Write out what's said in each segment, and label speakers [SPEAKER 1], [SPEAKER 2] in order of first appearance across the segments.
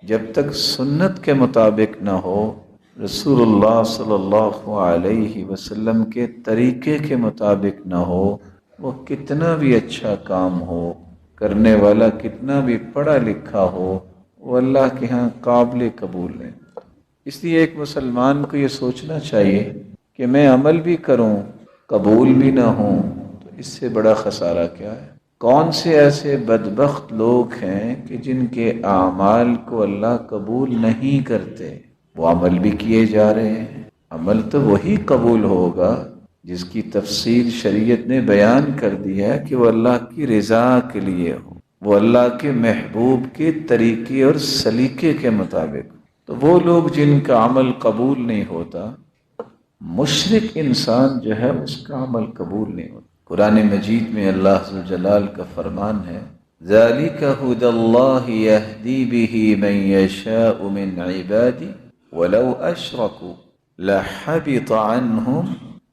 [SPEAKER 1] جب تک سنت کے مطابق نہ ہو، رسول اللہ صلی اللہ علیہ وسلم کے طریقے کے مطابق نہ ہو، وہ کتنا بھی اچھا کام ہو، کرنے والا کتنا بھی پڑھا لکھا ہو، وہ اللہ کے ہاں قابل قبول نہیں۔ اس لیے ایک مسلمان کو یہ سوچنا چاہیے کہ میں عمل بھی کروں، قبول بھی نہ ہوں، تو اس سے بڑا خسارہ کیا ہے؟ کون سے ایسے بدبخت لوگ ہیں کہ جن کے اعمال کو اللہ قبول نہیں کرتے؟ وہ عمل بھی کیے جا رہے ہیں۔ عمل تو وہی قبول ہوگا جس کی تفصیل شریعت نے بیان کر دی ہے کہ وہ اللہ کی رضا کے لیے ہو، وہ اللہ کے محبوب کے طریقے اور سلیقے کے مطابق۔ تو وہ لوگ جن کا عمل قبول نہیں ہوتا، مشرک انسان جو ہے اس کا عمل قبول نہیں ہوتا۔ قرآن مجید میں اللہ ذوالجلال کا فرمان ہے، ذَلِكَ هُدَى اللَّهِ يَهْدِي بِهِ مَن يَشَاءُ مِنْ عِبَادِهِ وَلَوْ أَشْرَكُوا لَحَبِطَ عَنْهُمْ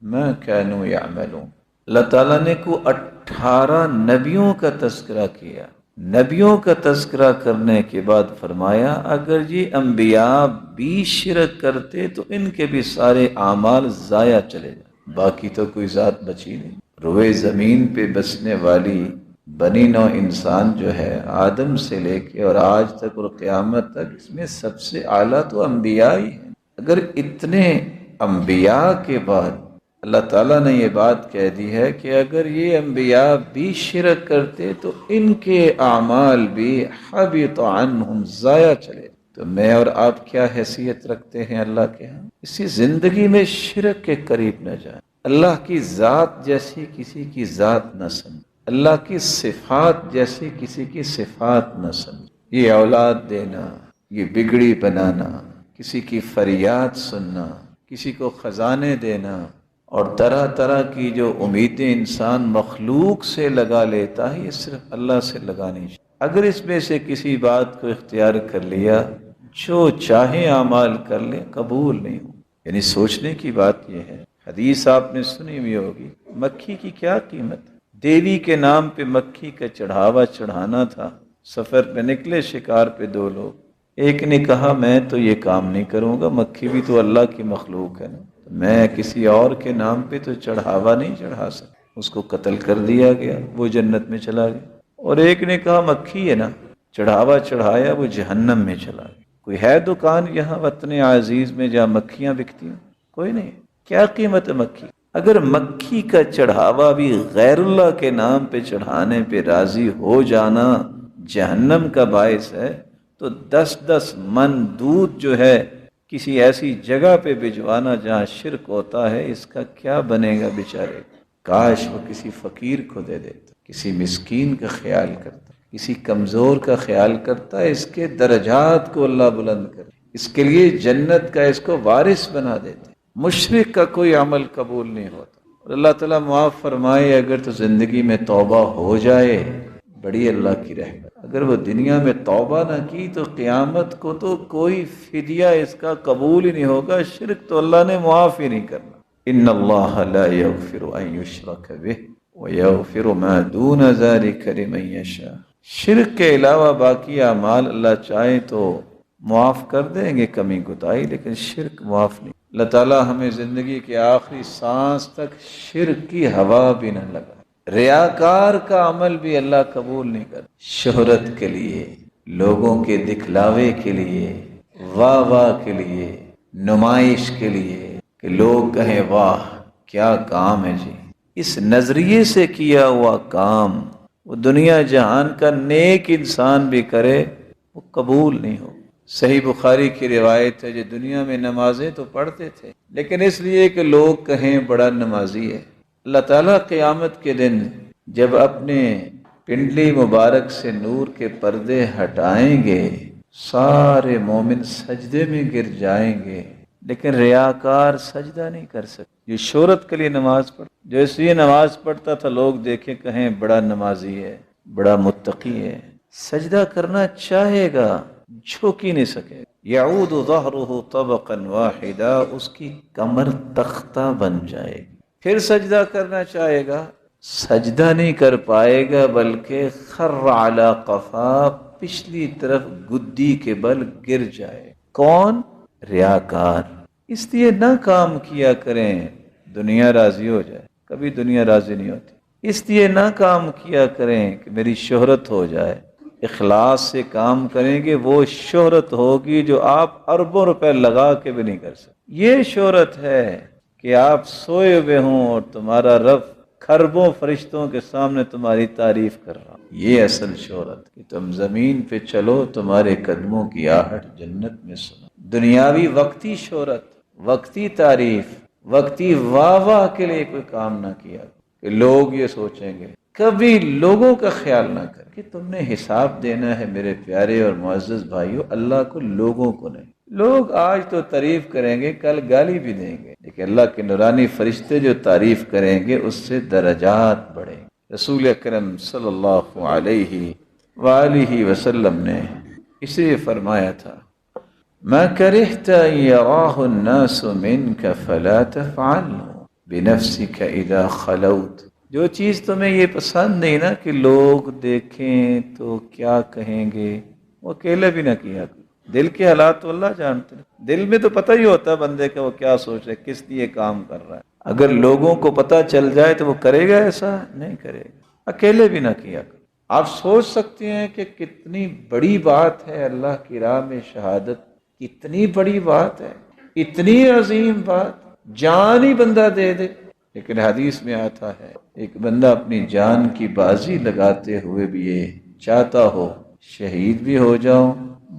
[SPEAKER 1] مَا كَانُوا يَعْمَلُونَ۔ اللہ تعالیٰ نے 18 نبیوں کا تذکرہ کیا۔ نبیوں کا تذکرہ کرنے کے بعد فرمایا اگر یہ انبیاء بھی شرک کرتے تو ان کے بھی سارے اعمال ضائع چلے جائیں، باقی تو کوئی ذات بچی نہیں۔ روئے زمین پہ بسنے والی بنی نوع انسان جو ہے، آدم سے لے کے اور آج تک اور قیامت تک، اس میں سب سے اعلیٰ تو انبیاء ہی ہیں۔ اگر اتنے انبیاء کے بعد اللہ تعالیٰ نے یہ بات کہہ دی ہے کہ اگر یہ انبیاء بھی شرک کرتے تو ان کے اعمال بھی حبط عنہم ضائع چلے، تو میں اور آپ کیا حیثیت رکھتے ہیں اللہ کے ہاں؟ اسی زندگی میں شرک کے قریب نہ جائیں۔ اللہ کی ذات جیسی کسی کی ذات نہ سمجھ، اللہ کی صفات جیسی کسی کی صفات نہ سمجھ۔ یہ اولاد دینا، یہ بگڑی بنانا، کسی کی فریاد سننا، کسی کو خزانے دینا اور طرح طرح کی جو امیدیں انسان مخلوق سے لگا لیتا ہے، یہ صرف اللہ سے لگانی چاہیے۔ اگر اس میں سے کسی بات کو اختیار کر لیا، جو چاہے اعمال کر لے، قبول نہیں ہو۔ یعنی سوچنے کی بات یہ ہے، حدیث آپ نے سنی ہوئی ہوگی، مکھی کی کیا قیمت؟ دیوی کے نام پہ مکھی کا چڑھاوا چڑھانا تھا۔ سفر پہ نکلے شکار پہ دو لوگ، ایک نے کہا میں تو یہ کام نہیں کروں گا، مکھی بھی تو اللہ کی مخلوق ہے نا، میں کسی اور کے نام پہ تو چڑھاوا نہیں چڑھا سکتا۔ اس کو قتل کر دیا گیا، وہ جنت میں چلا گیا۔ اور ایک نے کہا مکھی ہے نا، چڑھاوا چڑھایا، وہ جہنم میں چلا گیا۔ کوئی ہے دکان یہاں وطن عزیز میں جہاں مکھیاں بکتی ہیں؟ کوئی نہیں۔ کیا قیمت ہے مکھی؟ اگر مکھی کا چڑھاوا بھی غیر اللہ کے نام پہ چڑھانے پہ راضی ہو جانا جہنم کا باعث ہے، تو 10 من دودھ جو ہے کسی ایسی جگہ پہ بھجوانا جہاں شرک ہوتا ہے، اس کا کیا بنے گا بیچارے؟ کاش وہ کسی فقیر کو دے دیتا، کسی مسکین کا خیال کرتا، کسی کمزور کا خیال کرتا، اس کے درجات کو اللہ بلند کرے، اس کے لیے جنت کا اس کو وارث بنا دیتے۔ مشرک کا کوئی عمل قبول نہیں ہوتا۔ اور اللہ تعالیٰ معاف فرمائے، اگر تو زندگی میں توبہ ہو جائے، بڑی اللہ کی رحمت۔ اگر وہ دنیا میں توبہ نہ کی تو قیامت کو تو کوئی فدیہ اس کا قبول ہی نہیں ہوگا۔ شرک تو اللہ نے معاف ہی نہیں کرنا۔ ان اللہ لا یغفر ان یشرک بہ ویغفر ما دون ذلک لمن یشاء۔ شرک کے علاوہ باقی اعمال اللہ چاہے تو معاف کر دیں گے، کمی کوتاہی، لیکن شرک معاف نہیں۔ اللہ تعالیٰ ہمیں زندگی کے آخری سانس تک شرک کی ہوا بھی نہ لگا۔ ریاکار کا عمل بھی اللہ قبول نہیں کرتا۔ شہرت کے لیے، لوگوں کے دکھلاوے کے لیے، واہ واہ کے لیے، نمائش کے لیے، کہ لوگ کہیں واہ کیا کام ہے جی، اس نظریے سے کیا ہوا کام وہ دنیا جہان کا نیک انسان بھی کرے، وہ قبول نہیں ہو۔ صحیح بخاری کی روایت ہے، جو دنیا میں نمازیں تو پڑھتے تھے، لیکن اس لیے کہ لوگ کہیں بڑا نمازی ہے۔ اللہ تعالیٰ قیامت کے دن جب اپنے پنڈلی مبارک سے نور کے پردے ہٹائیں گے، سارے مومن سجدے میں گر جائیں گے، لیکن ریاکار سجدہ نہیں کر سکتے۔ یہ شہرت کے لیے نماز پڑھتا، جو اس لیے نماز پڑھتا تھا لوگ دیکھیں کہیں بڑا نمازی ہے، بڑا متقی ہے، سجدہ کرنا چاہے گا، جھک ہی نہیں سکے۔ یعود ظہرہ طبقا واحدا، اس کی کمر تختہ بن جائے گی۔ پھر سجدہ کرنا چاہے گا، سجدہ نہیں کر پائے گا، بلکہ خر علی قفا، پچھلی طرف گدی کے بل گر جائے۔ کون؟ ریاکار۔ اس لیے نہ کام کیا کریں دنیا راضی ہو جائے، کبھی دنیا راضی نہیں ہوتی۔ اس لیے نہ کام کیا کریں کہ میری شہرت ہو جائے، اخلاص سے کام کریں گے وہ شہرت ہوگی جو آپ اربوں روپے لگا کے بھی نہیں کر سکتے۔ یہ شہرت ہے کہ آپ سوئے ہوئے ہوں اور تمہارا رب کھربوں فرشتوں کے سامنے تمہاری تعریف کر رہا، یہ اصل شہرت کہ تم زمین پہ چلو تمہارے قدموں کی آہٹ جنت میں سنو۔ دنیاوی وقتی شہرت، وقتی تعریف، وقتی واہ واہ کے لیے کوئی کام نہ کیا کہ لوگ یہ سوچیں گے، کبھی لوگوں کا خیال نہ کر کہ تم نے حساب دینا ہے میرے پیارے اور معزز بھائیوں، اللہ کو، لوگوں کو نہیں۔ لوگ آج تو تعریف کریں گے، کل گالی بھی دیں گے، لیکن اللہ کے نورانی فرشتے جو تعریف کریں گے اس سے درجات بڑھیں گے۔ رسول اکرم صلی اللہ علیہ وآلہ وسلم نے اسے فرمایا تھا، ما کرہت ان یراہ الناس منک فلا تفعله بنفسک اذا خلوت۔ جو چیز تمہیں یہ پسند نہیں نا کہ لوگ دیکھیں تو کیا کہیں گے، وہ اکیلے بھی نہ کیا۔ دل کے حالات تو اللہ جانتے ہیں، دل میں تو پتہ ہی ہوتا ہے بندے کا وہ کیا سوچ رہا ہے، کس لیے کام کر رہا ہے۔ اگر لوگوں کو پتہ چل جائے تو وہ کرے گا، ایسا نہیں کرے گا، اکیلے بھی نہ کیا۔ آپ سوچ سکتے ہیں کہ کتنی بڑی بات ہے اللہ کی راہ میں شہادت، کتنی بڑی بات ہے، اتنی عظیم بات، جان ہی بندہ دے دے۔ لیکن حدیث میں آتا ہے ایک بندہ اپنی جان کی بازی لگاتے ہوئے بھی یہ چاہتا ہو شہید بھی ہو جاؤں،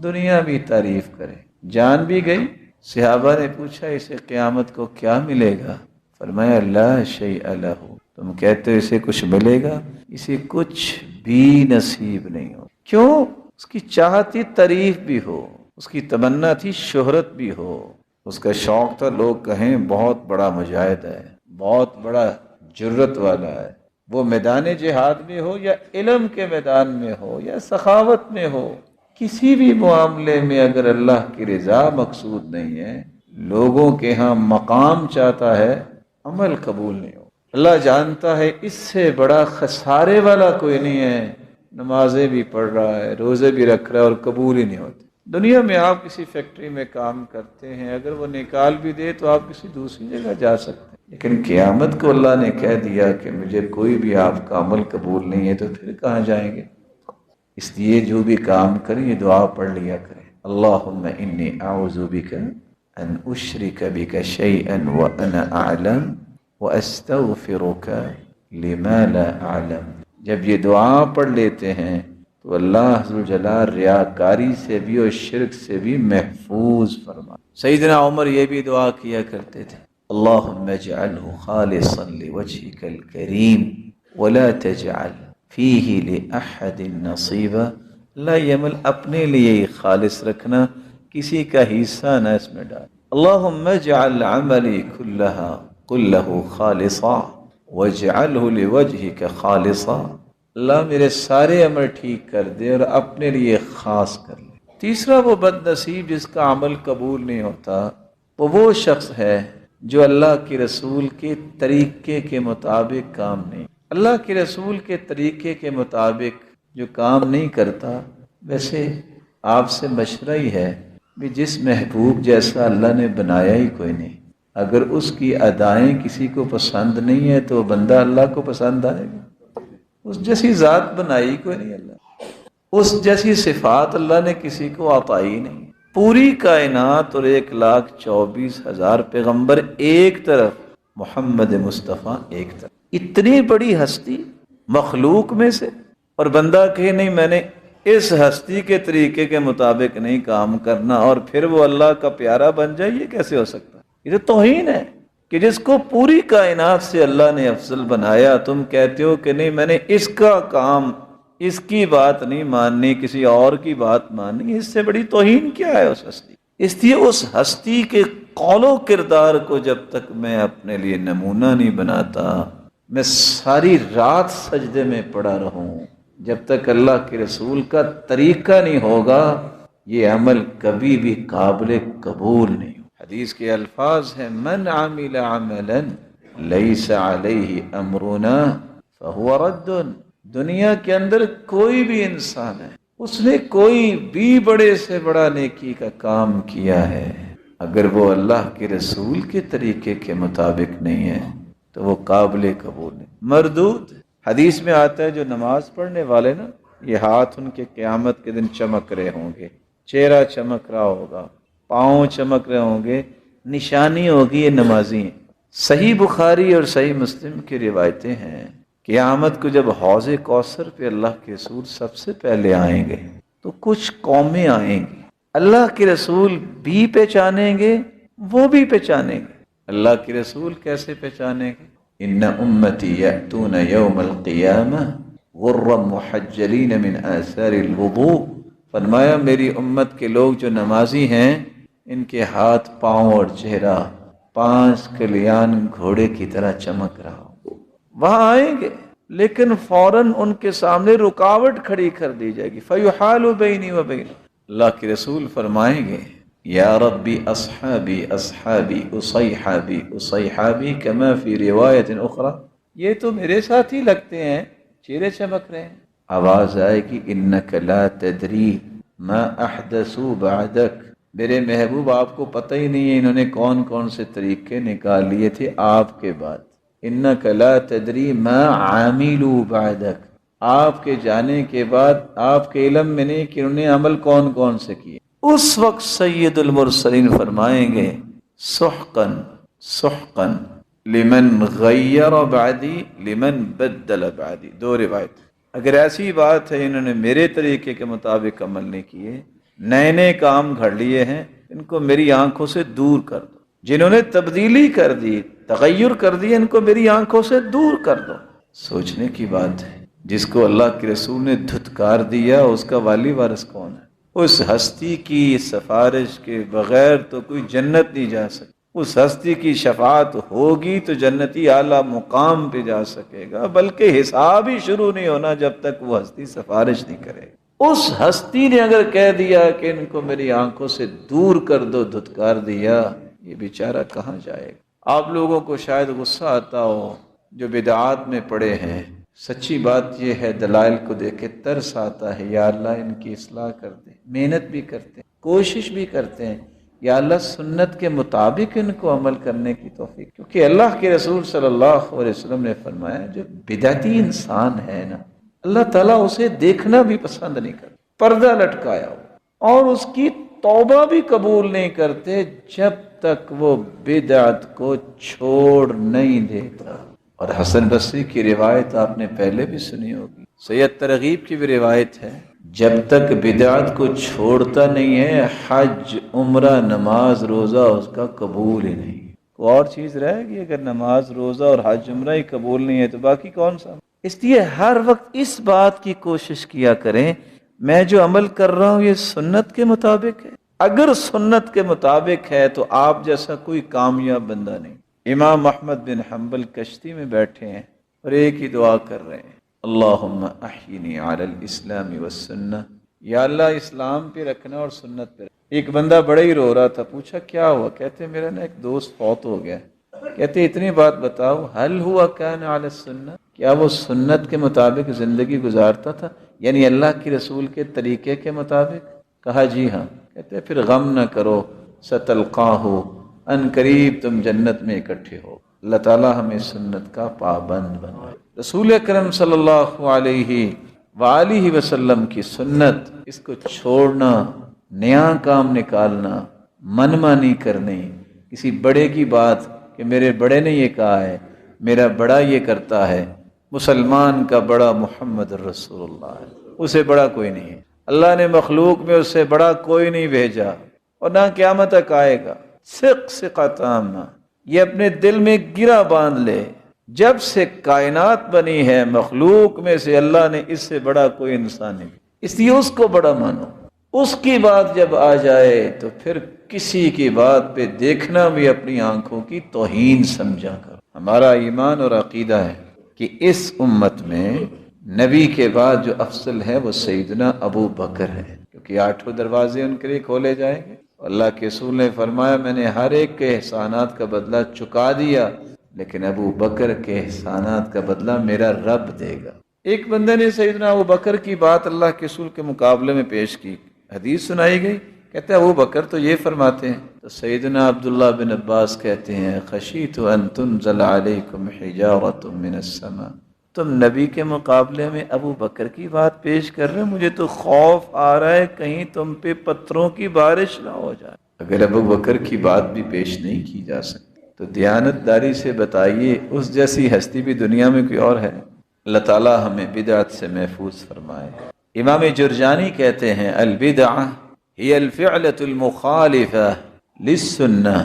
[SPEAKER 1] دنیا بھی تعریف کرے، جان بھی گئی۔ صحابہ نے پوچھا اسے قیامت کو کیا ملے گا؟ فرمایا لا شیء لہ، تم کہتے ہو اسے کچھ ملے گا، اسے کچھ بھی نصیب نہیں ہو۔ کیوں؟ اس کی چاہتی تعریف بھی ہو، اس کی تمنا تھی شہرت بھی ہو، اس کا شوق تھا لوگ کہیں بہت بڑا مجاہد ہے، بہت بڑا جرت والا ہے۔ وہ میدان جہاد میں ہو یا علم کے میدان میں ہو یا سخاوت میں ہو، کسی بھی معاملے میں اگر اللہ کی رضا مقصود نہیں ہے، لوگوں کے ہاں مقام چاہتا ہے، عمل قبول نہیں ہو۔ اللہ جانتا ہے اس سے بڑا خسارے والا کوئی نہیں ہے، نمازیں بھی پڑھ رہا ہے، روزے بھی رکھ رہا ہے اور قبول ہی نہیں ہوتے۔ دنیا میں آپ کسی فیکٹری میں کام کرتے ہیں، اگر وہ نکال بھی دے تو آپ کسی دوسری جگہ جا سکتے ہیں، لیکن قیامت کو اللہ نے کہہ دیا کہ مجھے کوئی بھی آپ کا عمل قبول نہیں ہے تو پھر کہاں جائیں گے؟ اس لیے جو بھی کام کریں یہ دعا پڑھ لیا کریں، اللہم انی اعوذ بک ان اشرک بک شیئا وانا اعلم واستغفرک لما لا اعلم۔ جب یہ دعا پڑھ لیتے ہیں تو اللہ ذوالجلال ریاکاری سے بھی اور شرک سے بھی محفوظ فرما۔ سیدنا عمر یہ بھی دعا کیا کرتے تھے، اللہم اجعلہ خالصا لوجہک الکریم ولا تجعل فیہ لأحد نصیبا۔ اللہ یہ عمل اپنے لیے ہی خالص رکھنا، کسی کا حصہ نہ اس میں ڈال۔ اللہم اجعل عملی کلہ خالصا واجعلہ لوجہک خالصا۔ اللہ میرے سارے عمل ٹھیک کر دے اور اپنے لیے خاص کر لے۔ تیسرا وہ بد نصیب جس کا عمل قبول نہیں ہوتا، وہ شخص ہے جو اللہ کے رسول کے طریقے کے مطابق کام نہیں، اللہ کے رسول کے طریقے کے مطابق جو کام نہیں کرتا۔ ویسے آپ سے مشورہ ہی ہے کہ جس محبوب جیسا اللہ نے بنایا ہی کوئی نہیں، اگر اس کی ادائیں کسی کو پسند نہیں ہے تو بندہ اللہ کو پسند آئے گا؟ اس جیسی ذات بنائی کوئی نہیں اللہ، اس جیسی صفات اللہ نے کسی کو عطائی نہیں۔ پوری کائنات اور 1,24,000 پیغمبر ایک طرف، محمد مصطفیٰ ایک طرف، اتنی بڑی ہستی مخلوق میں سے، اور بندہ کہے نہیں میں نے اس ہستی کے طریقے کے مطابق نہیں کام کرنا اور پھر وہ اللہ کا پیارا بن جائے، یہ کیسے ہو سکتا ہے؟ یہ تو توہین ہے کہ جس کو پوری کائنات سے اللہ نے افضل بنایا، تم کہتے ہو کہ نہیں میں نے اس کا کام، اس کی بات نہیں ماننی، کسی اور کی بات ماننی۔ اس سے بڑی توہین کیا ہے اس ہستی؟ اس لیے اس ہستی کے قول و کردار کو جب تک میں اپنے لیے نمونہ نہیں بناتا، میں ساری رات سجدے میں پڑا رہوں، جب تک اللہ کے رسول کا طریقہ نہیں ہوگا یہ عمل کبھی بھی قابل قبول نہیں۔ حدیث کے الفاظ ہیں من عمل عملا لیس علیہ امرنا فہو رد۔ دنیا کے اندر کوئی بھی انسان ہے اس نے کوئی بھی بڑے سے بڑا نیکی کا کام کیا ہے، اگر وہ اللہ کے رسول کے طریقے کے مطابق نہیں ہے تو وہ قابل قبول نہیں، مردود۔ حدیث میں آتا ہے جو نماز پڑھنے والے نا، یہ ہاتھ ان کے قیامت کے دن چمک رہے ہوں گے، چہرہ چمک رہا ہوگا، پاؤں چمک رہے ہوں گے، نشانی ہوگی یہ نمازی ہیں۔ صحیح بخاری اور صحیح مسلم کی روایتیں ہیں، قیامت کو جب حوض کوثر پہ اللہ کے رسول سب سے پہلے آئیں گے تو کچھ قومیں آئیں گی، اللہ کے رسول بھی پہچانیں گے، وہ بھی پہچانیں گے۔ اللہ کے رسول کیسے پہچانیں گے؟ ان امتی یأتون یوم القیامہ غرا محجلین من آثار الوضوء، فرمایا میری امت کے لوگ جو نمازی ہیں ان کے ہاتھ، پاؤں اور چہرہ 5 کلیان گھوڑے کی طرح چمک رہا ہو۔ وہاں آئیں گے لیکن فوراً ان کے سامنے رکاوٹ کھڑی کر دی جائے گی، فیحال بینی و بین، اللہ کے رسول فرمائیں گے یا ربی اصحابی اصحابی اصیحابی اصیحابی کما فی روایت اخری، یہ تو میرے ساتھ ہی لگتے ہیں، چہرے چمک رہے ہیں۔ آواز آئے گی انک لا تدری ما احدثوا بعدک، میرے محبوب آپ کو پتہ ہی نہیں ہے انہوں نے کون کون سے طریقے نکال لیے تھے آپ کے بعد، انک لا تدری ما عاملوا بعدک، آپ کے جانے کے بعد آپ کے علم میں نہیں کہ انہوں نے عمل کون کون سے کیے۔ اس وقت سید المرسلین فرمائیں گے سحقاً سحقاً لمن غیر بعدی لمن بدل بعدی، 2 روایت۔ اگر ایسی بات ہے انہوں نے میرے طریقے کے مطابق عمل نہیں کیے، نئے نئے کام گھڑ لیے ہیں، ان کو میری آنکھوں سے دور کر دو۔ جنہوں نے تبدیلی کر دی، تغیر کر دی، ان کو میری آنکھوں سے دور کر دو۔ سوچنے کی بات ہے، جس کو اللہ کے رسول نے دھتکار دیا اس کا والی وارث کون ہے؟ اس ہستی کی سفارش کے بغیر تو کوئی جنت نہیں جا سکتا، اس ہستی کی شفاعت ہوگی تو جنتی اعلیٰ مقام پہ جا سکے گا، بلکہ حساب ہی شروع نہیں ہونا جب تک وہ ہستی سفارش نہیں کرے۔ اس ہستی نے اگر کہہ دیا کہ ان کو میری آنکھوں سے دور کر دو، دھتکار دیا، یہ بیچارہ کہاں جائے گا؟ آپ لوگوں کو شاید غصہ آتا ہو جو بدعات میں پڑے ہیں، سچی بات یہ ہے دلائل کو دیکھ کے ترس آتا ہے، یا اللہ ان کی اصلاح کر دے، محنت بھی کرتے ہیں، کوشش بھی کرتے ہیں، یا اللہ سنت کے مطابق ان کو عمل کرنے کی توفیق، کیونکہ اللہ کے رسول صلی اللہ علیہ وسلم نے فرمایا جو بدعتی انسان ہے نا، اللہ تعالیٰ اسے دیکھنا بھی پسند نہیں کرتا، پردہ لٹکایا ہو، اور اس کی توبہ بھی قبول نہیں کرتے جب تک وہ بدعت کو چھوڑ نہیں دیتا۔ اور حسن بصری کی روایت آپ نے پہلے بھی سنی ہوگی، سید ترغیب کی بھی روایت ہے، جب تک بدعت کو چھوڑتا نہیں ہے حج عمرہ نماز روزہ اس کا قبول ہی نہیں۔ کوئی اور چیز رہے گی اگر نماز روزہ اور حج عمرہ ہی قبول نہیں ہے تو باقی کون سا؟ اس لیے ہر وقت اس بات کی کوشش کیا کریں میں جو عمل کر رہا ہوں یہ سنت کے مطابق ہے، اگر سنت کے مطابق ہے تو آپ جیسا کوئی کامیاب بندہ نہیں۔ امام احمد بن حنبل کشتی میں بیٹھے ہیں اور ایک ہی دعا کر رہے ہیں، اللہم احینی علی الاسلام والسنہ، یا اللہ اسلام پہ رکھنا اور سنت پہ رکھنا۔ ایک بندہ بڑا ہی رو رہا تھا، پوچھا کیا ہوا؟ کہتے میرا نا ایک دوست فوت ہو گیا۔ کہتے اتنی بات بتاؤ، حل ہوا کان علی السنہ، کیا وہ سنت کے مطابق زندگی گزارتا تھا، یعنی اللہ کی رسول کے طریقے کے مطابق؟ کہا جی ہاں۔ کہتے پھر غم نہ کرو، ستلقاہ، ان قریب تم جنت میں اکٹھے ہو۔ اللہ تعالی ہمیں سنت کا پابند بنائے۔ رسول اکرم صلی اللہ علیہ وآلہ وسلم کی سنت، اس کو چھوڑنا، نیا کام نکالنا، منمانی کرنی، کسی بڑے کی بات کہ میرے بڑے نے یہ کہا ہے، میرا بڑا یہ کرتا ہے، مسلمان کا بڑا محمد رسول اللہ ہے، اسے بڑا کوئی نہیں ہے، اللہ نے مخلوق میں اس سے بڑا کوئی نہیں بھیجا اور نہ قیامت تک آئے گا۔ ثقہ تامہ، یہ اپنے دل میں گرہ باندھ لے، جب سے کائنات بنی ہے مخلوق میں سے اللہ نے اس سے بڑا کوئی انسان نہیں، اس لیے اس کو بڑا مانو۔ اس کی بات جب آ جائے تو پھر کسی کی بات پہ دیکھنا بھی اپنی آنکھوں کی توہین سمجھا کر۔ ہمارا ایمان اور عقیدہ ہے کہ اس امت میں نبی کے بعد جو افضل ہے وہ سیدنا ابو بکر ہے، کیونکہ 8 دروازے ان کے لیے کھولے جائیں گے۔ اللہ کے رسول نے فرمایا میں نے ہر ایک کے احسانات کا بدلہ چکا دیا، لیکن ابو بکر کے احسانات کا بدلہ میرا رب دے گا۔ ایک بندے نے سیدنا ابو بکر کی بات اللہ کے رسول کے مقابلے میں پیش کی، حدیث سنائی گئی، کہتے ہیں ابو بکر تو یہ فرماتے ہیں، تو سیدنا عبداللہ بن عباس کہتے ہیں خشیت ان تنزل علیکم حجارۃ من السماء، تم نبی کے مقابلے میں ابو بکر کی بات پیش کر رہے ہو، مجھے تو خوف آ رہا ہے کہیں تم پہ پتھروں کی بارش نہ ہو جائے۔ اگر ابو بکر کی بات بھی پیش نہیں کی جا سکتی تو دیانتداری سے بتائیے اس جیسی ہستی بھی دنیا میں کوئی اور ہے؟ اللہ تعالی ہمیں بدعت سے محفوظ فرمائے۔ امام جرجانی کہتے ہیں البدعہ ہی الفعلۃ المخالفہ للسنہ،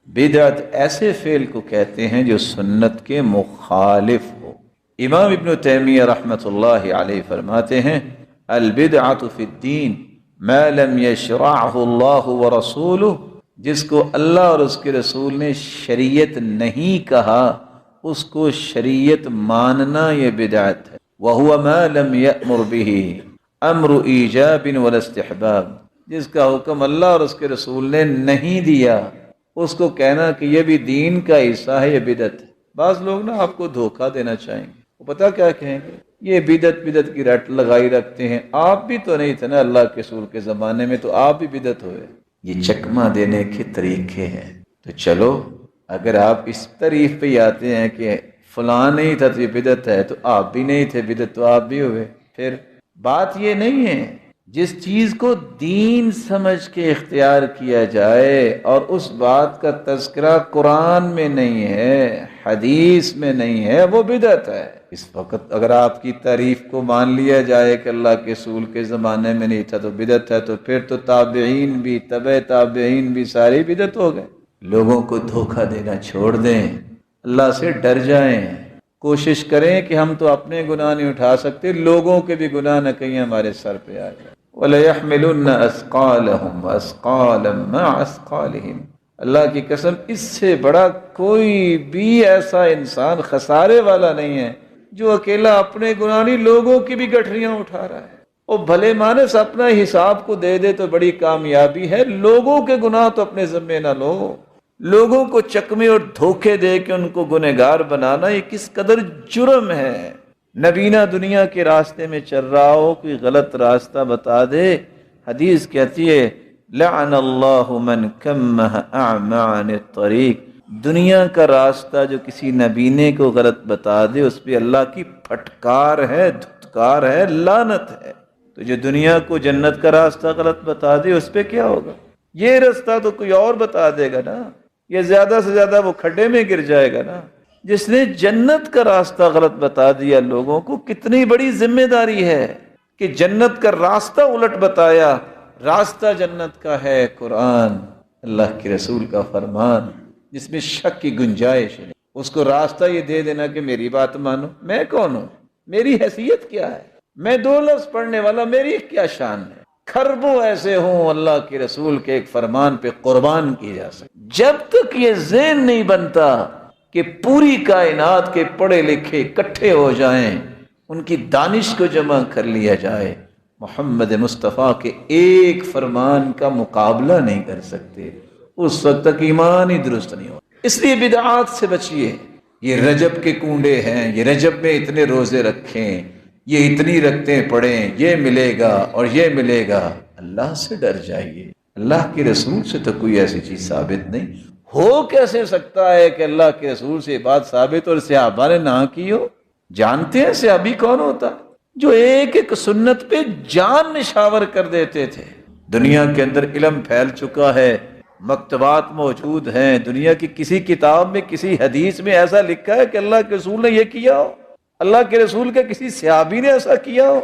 [SPEAKER 1] بدعت ایسے فعل کو کہتے ہیں جو سنت کے مخالف ہو۔ امام ابن تیمیہ رحمۃ اللہ علیہ فرماتے ہیں البدعۃ فی الدین ما لم یشرعہ اللہ ورسولہ، جس کو اللہ اور اس کے رسول نے شریعت نہیں کہا اس کو شریعت ماننا یہ بدعت ہے۔ وَهُوَ مَا لَمْ يَأْمُرْ بِهِ أَمْرُ إِيجَابٍ وَلَا اسْتِحْبَابٍ، جس کا حکم اللہ اور اس کے رسول نے نہیں دیا اس کو کہنا کہ یہ بھی دین کا حصہ ہے، یہ بدعت ہے۔ بعض لوگ نا آپ کو دھوکہ دینا چاہیں گے، وہ پتہ کیا کہیں گے، یہ بدعت کی رٹ لگائی رکھتے ہیں، آپ بھی تو نہیں تھے نا اللہ کے رسول کے زمانے میں، تو آپ بھی بدعت ہوئے۔ یہ چکمہ دینے کے طریقے ہیں۔ تو چلو اگر آپ اس تعریف پہ ہی آتے ہیں کہ فلاں نہیں تھا تو یہ بدعت ہے، تو آپ بھی نہیں تھے بدعت تو آپ بھی ہوئے۔ پھر بات یہ نہیں ہے، جس چیز کو دین سمجھ کے اختیار کیا جائے اور اس بات کا تذکرہ قرآن میں نہیں ہے، حدیث میں نہیں ہے، وہ بدعت ہے۔ اس وقت اگر آپ کی تعریف کو مان لیا جائے کہ اللہ کے رسول کے زمانے میں نہیں تھا تو بدعت ہے، تو پھر تو تابعین بھی تبع تابعین بھی سارے بدعت ہو گئے۔ لوگوں کو دھوکہ دینا چھوڑ دیں، اللہ سے ڈر جائیں، کوشش کریں کہ ہم تو اپنے گناہ نہیں اٹھا سکتے، لوگوں کے بھی گناہ نہ کہیں ہمارے سر پہ آ جائے۔ وَلَيَحْمِلُنَّ أَثْقَالَهُمْ وَأَثْقَالًا مَعَ أَثْقَالِهِمْ، اللہ کی قسم اس سے بڑا کوئی بھی ایسا انسان خسارے والا نہیں ہے جو اکیلا اپنے گناہ نہیں لوگوں کی بھی گٹھریاں اٹھا رہا ہے۔ اور بھلے مانس اپنا حساب کو دے دے تو بڑی کامیابی ہے، لوگوں کے گناہ تو اپنے ذمے نہ لو۔ لوگوں کو چکمے اور دھوکے دے کے ان کو گنہگار بنانا یہ کس قدر جرم ہے۔ نبینا دنیا کے راستے میں چل رہا ہو، کوئی غلط راستہ بتا دے، حدیث کہتی ہے لعن اللہ من کمہ اعمى عن الطریق، دنیا کا راستہ جو کسی نبینے کو غلط بتا دے اس پہ اللہ کی پھٹکار ہے، دھتکار ہے، لعنت ہے۔ تو جو دنیا کو جنت کا راستہ غلط بتا دے اس پہ کیا ہوگا؟ یہ راستہ تو کوئی اور بتا دے گا نا، یہ زیادہ سے زیادہ وہ کھڈے میں گر جائے گا نا۔ جس نے جنت کا راستہ غلط بتا دیا لوگوں کو، کتنی بڑی ذمہ داری ہے کہ جنت کا راستہ الٹ بتایا۔ راستہ جنت کا ہے قرآن، اللہ کے رسول کا فرمان، جس میں شک کی گنجائش ہے۔ اس کو راستہ یہ دے دینا کہ میری بات مانو، میں کون ہوں، میری حیثیت کیا ہے، میں 2 لفظ پڑھنے والا، میری کیا شان ہے۔ کھربوں ایسے ہوں اللہ کے رسول کے ایک فرمان پہ قربان کی جا سکے۔ جب تک یہ ذہن نہیں بنتا کہ پوری کائنات کے پڑھے لکھے اکٹھے ہو جائیں، ان کی دانش کو جمع کر لیا جائے، محمد مصطفیٰ کے ایک فرمان کا مقابلہ نہیں کر سکتے، اس وقت تک ایمان ہی درست نہیں ہو۔ اس لیے بدعات سے بچیے۔ یہ رجب کے کنڈے ہیں، یہ رجب میں اتنے روزے رکھیں، یہ اتنی رکعتیں پڑھیں، یہ ملے گا اور یہ ملے گا۔ اللہ سے ڈر جائیے، اللہ کے رسول سے تو کوئی ایسی چیز ثابت نہیں۔ ہو کیسے سکتا ہے کہ اللہ کے رسول سے بات ثابت اور صحابہ نے نہ کی ہو؟ جانتے ہیں صحابی کون ہوتا؟ جو ایک ایک سنت پہ جان نشاور کر دیتے تھے۔ دنیا کے اندر علم پھیل چکا ہے، مکتبات موجود ہیں، دنیا کی کسی کتاب میں کسی حدیث میں ایسا لکھا ہے کہ اللہ کے رسول نے یہ کیا ہو، اللہ کے رسول کے کسی صحابی نے ایسا کیا ہو۔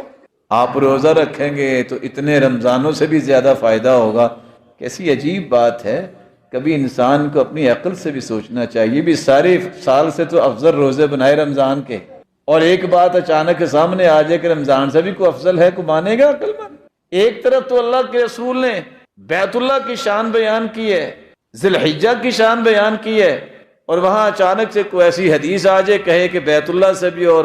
[SPEAKER 1] آپ روزہ رکھیں گے تو اتنے رمضانوں سے بھی زیادہ فائدہ ہوگا۔ کیسی عجیب بات ہے، کبھی انسان کو اپنی عقل سے بھی سوچنا چاہیے، بھی سارے سال سے تو افضل روزے بنائے رمضان کے، اور ایک بات اچانک سامنے آ جائے کہ رمضان سے بھی کوئی افضل ہے، کوئی مانے گا عقل مند؟ ایک طرف تو اللہ کے رسول نے بیت اللہ کی شان بیان کی ہے، ذی الحجہ کی شان بیان کی ہے، اور وہاں اچانک سے کوئی ایسی حدیث آ جائے کہے کہ بیت اللہ سے بھی اور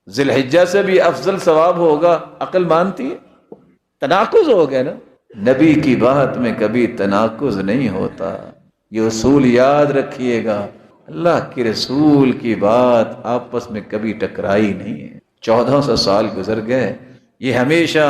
[SPEAKER 1] ذی الحجہ سے بھی افضل ثواب ہوگا، عقل مانتی ہے؟ تناقض ہو گیا نا۔ نبی کی بات میں کبھی تناقض نہیں ہوتا، یہ اصول یاد رکھیے گا۔ اللہ کے رسول کی بات آپس میں کبھی ٹکرائی نہیں ہے۔ 1400 سال گزر گئے، یہ ہمیشہ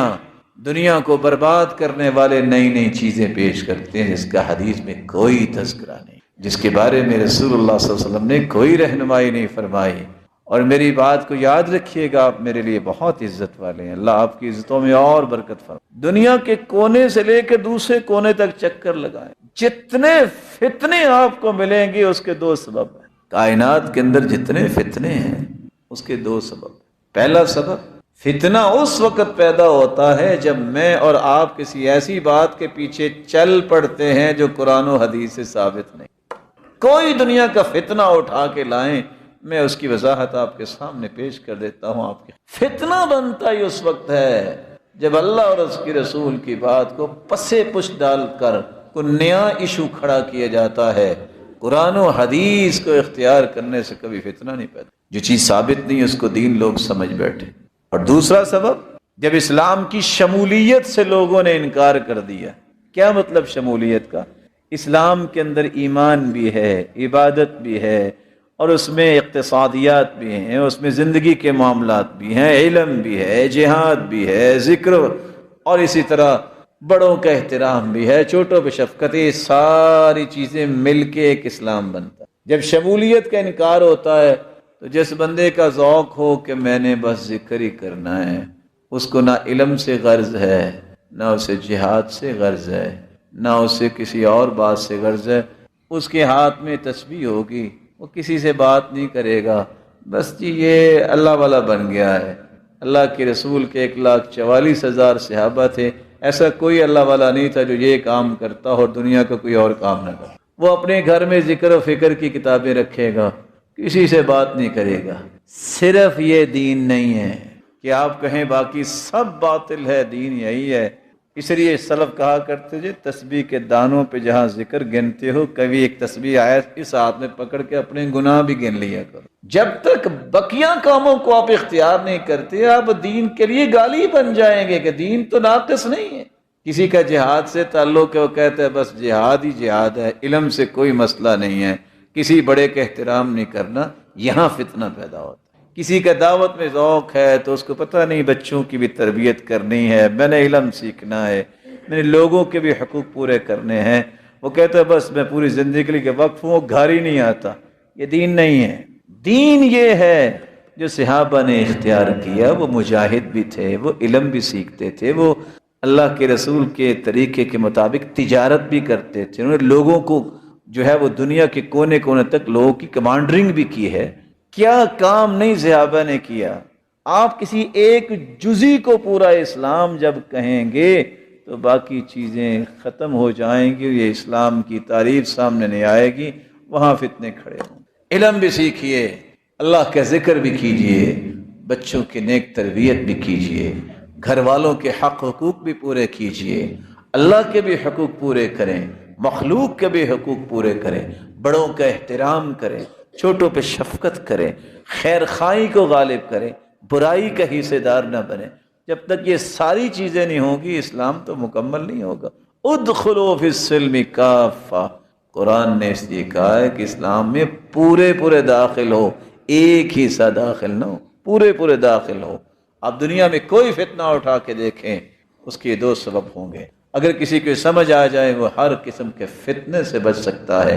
[SPEAKER 1] دنیا کو برباد کرنے والے نئی نئی چیزیں پیش کرتے ہیں جس کا حدیث میں کوئی تذکرہ نہیں، جس کے بارے میں رسول اللہ صلی اللہ علیہ وسلم نے کوئی رہنمائی نہیں فرمائی۔ اور میری بات کو یاد رکھیے گا، آپ میرے لیے بہت عزت والے ہیں، اللہ آپ کی عزتوں میں اور برکت فرمائے۔ دنیا کے کونے سے لے کے دوسرے کونے تک چکر لگائیں، جتنے فتنے آپ کو ملیں گے اس کے 2 سبب ہیں۔ کائنات کے اندر جتنے فتنے ہیں اس کے 2 سبب۔ پہلا سبب، فتنہ اس وقت پیدا ہوتا ہے جب میں اور آپ کسی ایسی بات کے پیچھے چل پڑتے ہیں جو قرآن و حدیث سے ثابت نہیں۔ کوئی دنیا کا فتنہ اٹھا کے لائیں، میں اس کی وضاحت آپ کے سامنے پیش کر دیتا ہوں۔ آپ کے فتنہ بنتا ہی اس وقت ہے جب اللہ اور اس کی رسول کی بات کو پسے پش ڈال کر کوئی نیا ایشو کھڑا کیا جاتا ہے۔ قرآن و حدیث کو اختیار کرنے سے کبھی فتنہ نہیں پیدا، جو چیز ثابت نہیں اس کو دین لوگ سمجھ بیٹھے۔ اور دوسرا سبب، جب اسلام کی شمولیت سے لوگوں نے انکار کر دیا۔ کیا مطلب شمولیت کا؟ اسلام کے اندر ایمان بھی ہے، عبادت بھی ہے، اور اس میں اقتصادیات بھی ہیں، اس میں زندگی کے معاملات بھی ہیں، علم بھی ہے، جہاد بھی ہے، ذکر، اور اسی طرح بڑوں کا احترام بھی ہے، چھوٹوں پہ شفقت، یہ ساری چیزیں مل کے ایک اسلام بنتا ہے۔ جب شمولیت کا انکار ہوتا ہے تو جس بندے کا ذوق ہو کہ میں نے بس ذکر ہی کرنا ہے، اس کو نہ علم سے غرض ہے، نہ اسے جہاد سے غرض ہے، نہ اسے کسی اور بات سے غرض ہے۔ اس کے ہاتھ میں تسبیح ہوگی، وہ کسی سے بات نہیں کرے گا، بس جی یہ اللہ والا بن گیا ہے۔ اللہ کے رسول کے 1,44,000 صحابہ تھے، ایسا کوئی اللہ والا نہیں تھا جو یہ کام کرتا اور دنیا کا کوئی اور کام نہ کرتا۔ وہ اپنے گھر میں ذکر و فکر کی کتابیں رکھے گا، کسی سے بات نہیں کرے گا۔ صرف یہ دین نہیں ہے کہ آپ کہیں باقی سب باطل ہے، دین یہی ہے۔ اس لیے سلف کہا کرتے تھے تسبیح کے دانوں پہ جہاں ذکر گنتے ہو، کبھی ایک تسبیح آئے اس ہاتھ میں پکڑ کے اپنے گناہ بھی گن لیا کرو۔ جب تک بقیہ کاموں کو آپ اختیار نہیں کرتے، آپ دین کے لیے گالی بن جائیں گے کہ دین تو ناقص نہیں ہے۔ کسی کا جہاد سے تعلق ہے، وہ کہتا ہے بس جہاد ہی جہاد ہے، علم سے کوئی مسئلہ نہیں ہے، کسی بڑے کا احترام نہیں کرنا، یہاں فتنہ پیدا ہوتا ہے۔ کسی کا دعوت میں ذوق ہے تو اس کو پتہ نہیں بچوں کی بھی تربیت کرنی ہے، میں نے علم سیکھنا ہے، میں نے لوگوں کے بھی حقوق پورے کرنے ہیں، وہ کہتا ہے بس میں پوری زندگی کے لیے وقف ہوں، وہ گھر ہی نہیں آتا۔ یہ دین نہیں ہے۔ دین یہ ہے جو صحابہ نے اختیار کیا، وہ مجاہد بھی تھے، وہ علم بھی سیکھتے تھے، وہ اللہ کے رسول کے طریقے کے مطابق تجارت بھی کرتے تھے، انہوں نے لوگوں کو جو ہے وہ دنیا کے کونے کونے تک لوگوں کی کمانڈرنگ بھی کی ہے۔ کیا کام نہیں صحابہ نے کیا؟ آپ کسی ایک جزی کو پورا اسلام جب کہیں گے تو باقی چیزیں ختم ہو جائیں گی، یہ اسلام کی تعریف سامنے نہیں آئے گی، وہاں فتنے کھڑے ہوں۔ علم بھی سیکھیے، اللہ کا ذکر بھی کیجئے، بچوں کی نیک تربیت بھی کیجئے، گھر والوں کے حق حقوق بھی پورے کیجئے، اللہ کے بھی حقوق پورے کریں، مخلوق کے بھی حقوق پورے کریں، بڑوں کا احترام کریں، چھوٹوں پہ شفقت کریں، خیر خواہی کو غالب کریں، برائی کا حصے دار نہ بنیں۔ جب تک یہ ساری چیزیں نہیں ہوں گی اسلام تو مکمل نہیں ہوگا۔ ادخلوا فی السلم کافہ، قرآن نے اس لیے کہا ہے کہ اسلام میں پورے داخل ہو، ایک ہی حصہ داخل نہ ہو، پورے داخل ہو۔ آپ دنیا میں کوئی فتنہ اٹھا کے دیکھیں، اس کے 2 سبب ہوں گے۔ اگر کسی کو سمجھ آ جائے وہ ہر قسم کے فتنے سے بچ سکتا ہے۔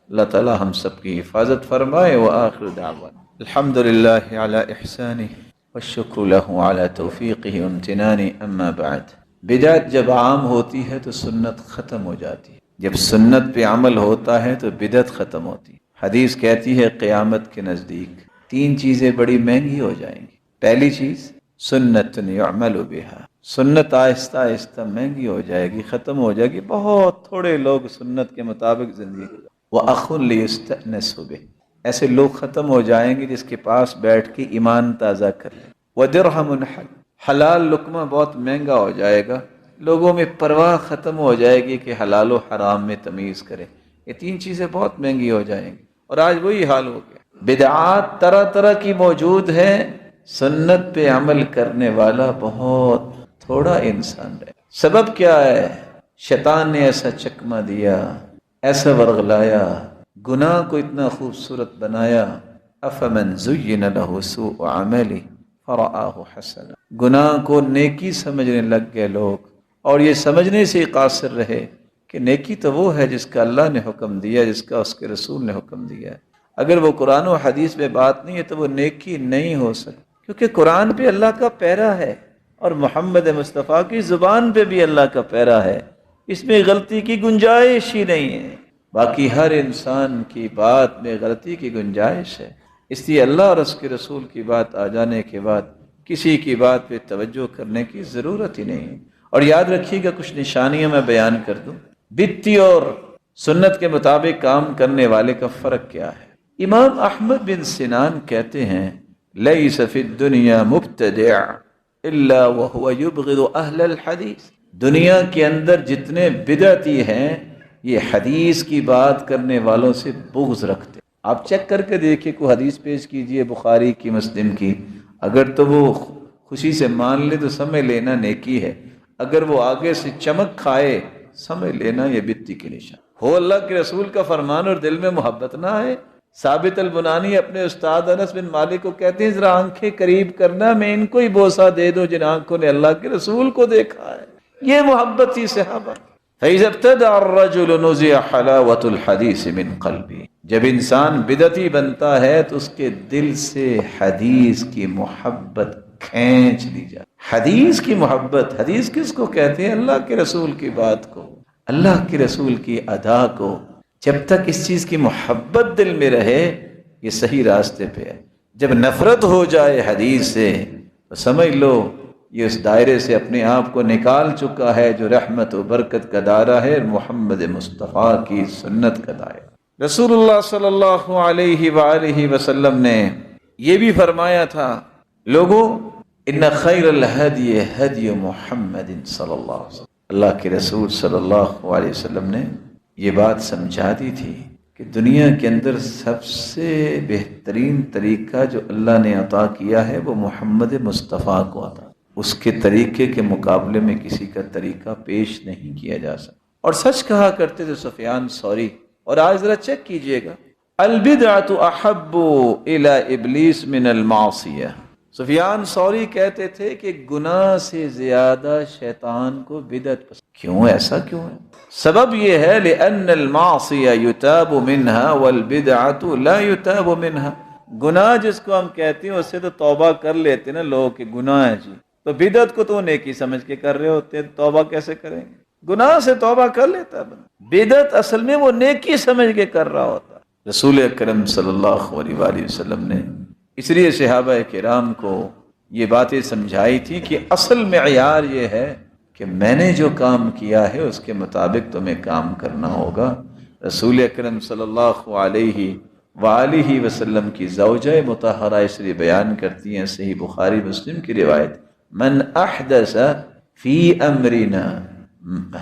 [SPEAKER 1] اللہ تعالی ہم سب کی حفاظت فرمائے۔ وآخر دعوانا الحمدللہ علی احسانہ والشکر لہ علی توفیقہ وامتنانہ، اما بعد۔ بدعت جب عام ہوتی ہے تو سنت ختم ہو جاتی ہے، جب سنت پہ عمل ہوتا ہے تو بدعت ختم ہوتی ہے۔ حدیث کہتی ہے قیامت کے نزدیک 3 چیزیں بڑی مہنگی ہو جائیں گی۔ پہلی چیز سنت یعمل بہا، سنت آہستہ آہستہ مہنگی ہو جائے گی، ختم ہو جائے گی، بہت تھوڑے لوگ سنت کے مطابق زندگی گزاریں۔ وَأَخٌ لِيُسْتَأْنَسُ بِهِ، ایسے لوگ ختم ہو جائیں گے جس کے پاس بیٹھ کے ایمان تازہ کر لیں۔ وَدِرْهَمٌ حَلَالٌ، حلال لقمہ بہت مہنگا ہو جائے گا، لوگوں میں پرواہ ختم ہو جائے گی کہ حلال و حرام میں تمیز کرے۔ یہ 3 چیزیں بہت مہنگی ہو جائیں گی، اور آج وہی حال ہو گیا۔ بدعات طرح طرح کی موجود ہیں، سنت پہ عمل کرنے والا بہت تھوڑا انسان ہے۔ سبب کیا ہے؟ شیطان نے ایسا چکمہ دیا، ایسا ورغلایا، گناہ کو اتنا خوبصورت بنایا۔ افمن زین لہ سوء عملہ فرآہ حسنا، گناہ کو نیکی سمجھنے لگ گئے لوگ، اور یہ سمجھنے سے قاصر رہے کہ نیکی تو وہ ہے جس کا اللہ نے حکم دیا، جس کا اس کے رسول نے حکم دیا ہے۔ اگر وہ قرآن و حدیث میں بات نہیں ہے تو وہ نیکی نہیں ہو سکتی، کیونکہ قرآن بھی اللہ کا پیرا ہے اور محمد مصطفیٰ کی زبان پہ بھی اللہ کا پیرا ہے، اس میں غلطی کی گنجائش ہی نہیں ہے۔ باقی ہر انسان کی بات میں غلطی کی گنجائش ہے، اس لیے اللہ اور اس کے رسول کی بات آ جانے کے بعد کسی کی بات پہ توجہ کرنے کی ضرورت ہی نہیں ہے۔ اور یاد رکھیے گا، کچھ نشانیاں میں بیان کر دوں، بدعتی اور سنت کے مطابق کام کرنے والے کا فرق کیا ہے۔ امام احمد بن سنان کہتے ہیں لیس فی الدنیا مبتدع الا وهو یبغض اہل الحدیث، دنیا کے اندر جتنے بدعتی ہیں یہ حدیث کی بات کرنے والوں سے بغض رکھتے۔ آپ چیک کر کے دیکھیں، کوئی حدیث پیش کیجئے بخاری کی، مسلم کی، اگر تو وہ خوشی سے مان لے تو سمجھ لینا نیکی ہے، اگر وہ آگے سے چمک کھائے سمجھ لینا یہ بدعتی کی نشان ہو۔ اللہ کے رسول کا فرمان اور دل میں محبت نہ ہے۔ ثابت البنانی اپنے استاد انس بن مالک کو کہتے ہیں ذرا آنکھیں قریب کرنا، میں ان کو ہی بوسہ دے دو جن آنکھوں نے اللہ کے رسول کو دیکھا ہے۔ یہ محبت تھی صحابہ۔ فَإِذَا ابْتَدَعَ الرَّجُلُ نُزِعَ حَلَاوَةُ الْحَدِيثِ مِنْ قَلْبِهِ، جب انسان بدعتی بنتا ہے تو اس کے دل سے حدیث کی محبت کھینچ لی جائے۔ حدیث کی محبت، حدیث کس کو کہتے ہیں؟ اللہ کے رسول کی بات کو، اللہ کے رسول کی ادا کو۔ جب تک اس چیز کی محبت دل میں رہے یہ صحیح راستے پہ ہے۔ جب نفرت ہو جائے حدیث سے تو سمجھ لو یہ اس دائرے سے اپنے آپ کو نکال چکا ہے جو رحمت و برکت کا دائرہ ہے، محمد مصطفیٰ کی سنت کا دائرہ۔ رسول اللہ صلی اللہ علیہ وآلہ وسلم نے یہ بھی فرمایا تھا، لوگوں ان خیر الہدی ہدی محمد صلی اللہ علیہ وسلم، اللہ کے رسول صلی اللہ علیہ وسلم نے یہ بات سمجھا دی تھی کہ دنیا کے اندر سب سے بہترین طریقہ جو اللہ نے عطا کیا ہے وہ محمد مصطفیٰ کو عطا، اس کے طریقے کے مقابلے میں کسی کا طریقہ پیش نہیں کیا جا سکتا۔ اور سچ کہا کرتے تھے سفیان ثوری، اور آج ذرا چیک کیجئے گا، البدعۃ احب الی ابلیس من المعصیہ، سفیان ثوری کہتے تھے کہ گناہ سے زیادہ شیطان کو بدعت پسند۔ کیوں؟ ایسا کیوں ہے؟ سبب یہ ہے لأن المعصیہ یتاب منہا والبدعۃ لا یتاب منہا، گناہ جس کو ہم کہتے ہیں اس سے تو توبہ کر لیتے نا لوگ کہ گناہ ہے جی، تو بدعت کو تو نیکی سمجھ کے کر رہے ہوتے ہیں، توبہ کیسے کریں گے؟ گناہ سے توبہ کر لیتا ہے، بدعت اصل میں وہ نیکی سمجھ کے کر رہا ہوتا۔ رسول اکرم صلی اللہ علیہ وآلہ وسلم نے اس لیے صحابہ کرام کو یہ باتیں سمجھائی تھی کہ اصل معیار یہ ہے کہ میں نے جو کام کیا ہے اس کے مطابق تمہیں کام کرنا ہوگا۔ رسول اکرم صلی اللہ علیہ وآلہ وسلم کی زوجہ مطہرہ اس لیے بیان کرتی ہیں، صحیح بخاری مسلم کی روایت، من احدث فی امرنا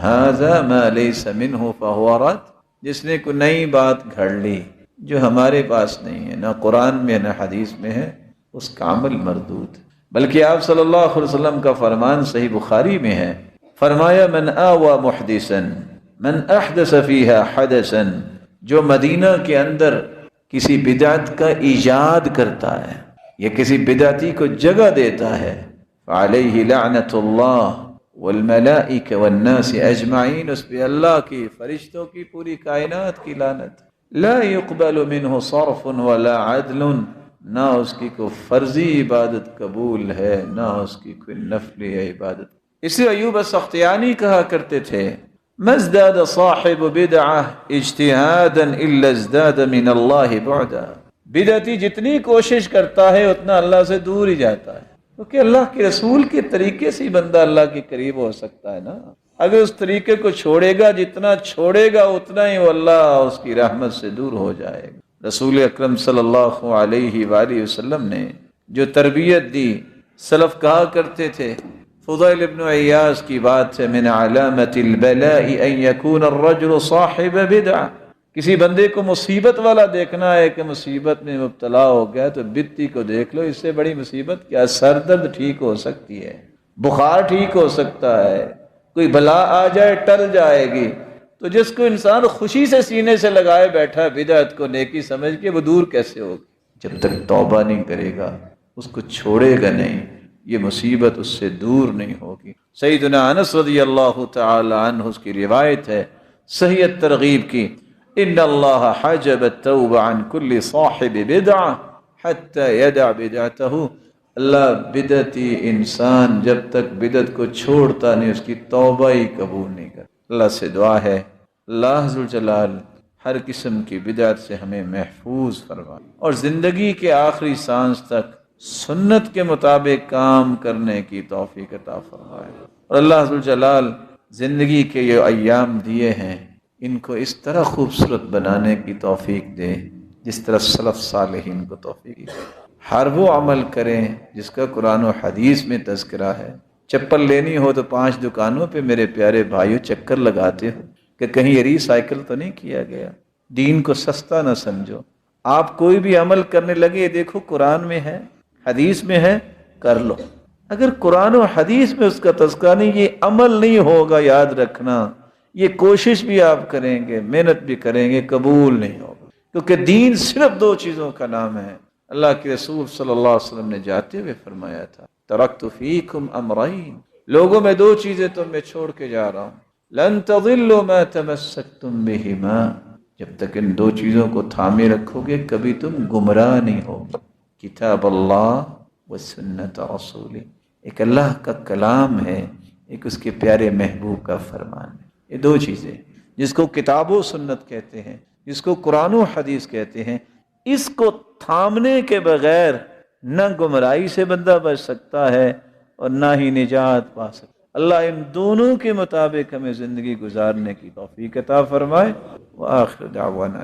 [SPEAKER 1] ھذا ما لیس منہ فہو رد، جس نے کوئی نئی بات گھڑ لی جو ہمارے پاس نہیں ہے، نہ قرآن میں نہ حدیث میں ہے، اس کا عمل مردود ہے۔ بلکہ آپ صلی اللہ علیہ وسلم کا فرمان صحیح بخاری میں ہے، فرمایا من آوى محدثا من احدث فیہا حدثا، جو مدینہ کے اندر کسی بدعت کا ایجاد کرتا ہے یا کسی بدعتی کو جگہ دیتا ہے، فعلیہ لعنت اللہ والملائکہ والناس اجمعین، اس پہ اللہ کی، فرشتوں کی، پوری کائنات کی لعنت۔ لا يقبل منہ صرف ولا عدل، نہ اس کی کوئی فرضی عبادت قبول ہے نہ اس کی کوئی نفلی عبادت۔ اس لیے ایوب السختیانی کہا کرتے تھے، ما ازداد صاحب بدعہ اجتہادا الا ازداد من اللہ بعدا، بدعتی جتنی کوشش کرتا ہے اتنا اللہ سے دور ہی جاتا ہے، کیونکہ اللہ کے رسول کے طریقے سے ہی بندہ اللہ کے قریب ہو سکتا ہے نا۔ اگر اس طریقے کو چھوڑے گا، جتنا چھوڑے گا اتنا ہی وہ اللہ اس کی رحمت سے دور ہو جائے گا۔ رسول اکرم صلی اللہ علیہ وآلہ وسلم نے جو تربیت دی، سلف کہا کرتے تھے، فضیل ابن عیاض کی بات ہے، من علامت البلاء ان یکون الرجل صاحب بدعہ، کسی بندے کو مصیبت والا دیکھنا ہے کہ مصیبت میں مبتلا ہو گیا تو بدعتی کو دیکھ لو، اس سے بڑی مصیبت کیا؟ سر درد ٹھیک ہو سکتی ہے، بخار ٹھیک ہو سکتا ہے، کوئی بلا آ جائے ٹل جائے گی۔ تو جس کو انسان خوشی سے سینے سے لگائے بیٹھا بدعت کو نیکی سمجھ کے، وہ دور کیسے ہوگی؟ جب تک توبہ نہیں کرے گا، اس کو چھوڑے گا نہیں، یہ مصیبت اس سے دور نہیں ہوگی۔ سیدنا انس رضی اللہ تعالی عنہ اس کی روایت ہے صحیح ترغیب کی، ان اللہ حجب التوبہ عن کل صاحب بدعہ حتی یدع بدعتہ، اللہ بدعتی انسان جب تک بدعت کو چھوڑتا نہیں اس کی توبہ ہی قبول نہیں کرتا۔ اللہ سے دعا ہے اللہ ذوالجلال ہر قسم کی بدعت سے ہمیں محفوظ فرمائے اور زندگی کے آخری سانس تک سنت کے مطابق کام کرنے کی توفیق عطا فرمائے، اور اللہ ذوالجلال زندگی کے یہ ایام دیے ہیں ان کو اس طرح خوبصورت بنانے کی توفیق دے جس طرح سلف صالحین کو توفیق دے۔ ہر وہ عمل کریں جس کا قرآن و حدیث میں تذکرہ ہے۔ چپل لینی ہو تو 5 دکانوں پہ میرے پیارے بھائیوں چکر لگاتے ہو کہ کہیں یہ ری سائیکل تو نہیں کیا گیا۔ دین کو سستا نہ سمجھو، آپ کوئی بھی عمل کرنے لگے دیکھو قرآن میں ہے حدیث میں ہے کر لو، اگر قرآن و حدیث میں اس کا تذکرہ نہیں یہ عمل نہیں ہوگا، یاد رکھنا یہ کوشش بھی آپ کریں گے محنت بھی کریں گے قبول نہیں ہوگا، کیونکہ دین صرف 2 چیزوں کا نام ہے۔ اللہ کے رسول صلی اللہ علیہ وسلم نے جاتے ہوئے فرمایا تھا ترکت فیکم امرین، لوگوں میں 2 چیزیں تم میں چھوڑ کے جا رہا ہوں، لن تضلوا ما تمسکتم بہما، جب تک ان 2 چیزوں کو تھامے رکھو گے کبھی تم گمراہ نہیں ہوگے، کتاب اللہ و سنت رسولی، ایک اللہ کا کلام ہے، ایک اس کے پیارے محبوب کا فرمان ہے۔ یہ 2 چیزیں جس کو کتاب و سنت کہتے ہیں، جس کو قرآن و حدیث کہتے ہیں، اس کو تھامنے کے بغیر نہ گمراہی سے بندہ بچ سکتا ہے اور نہ ہی نجات پا سکتا۔ اللہ ان دونوں کے مطابق ہمیں زندگی گزارنے کی توفیق عطا فرمائے۔ وآخر دعوانا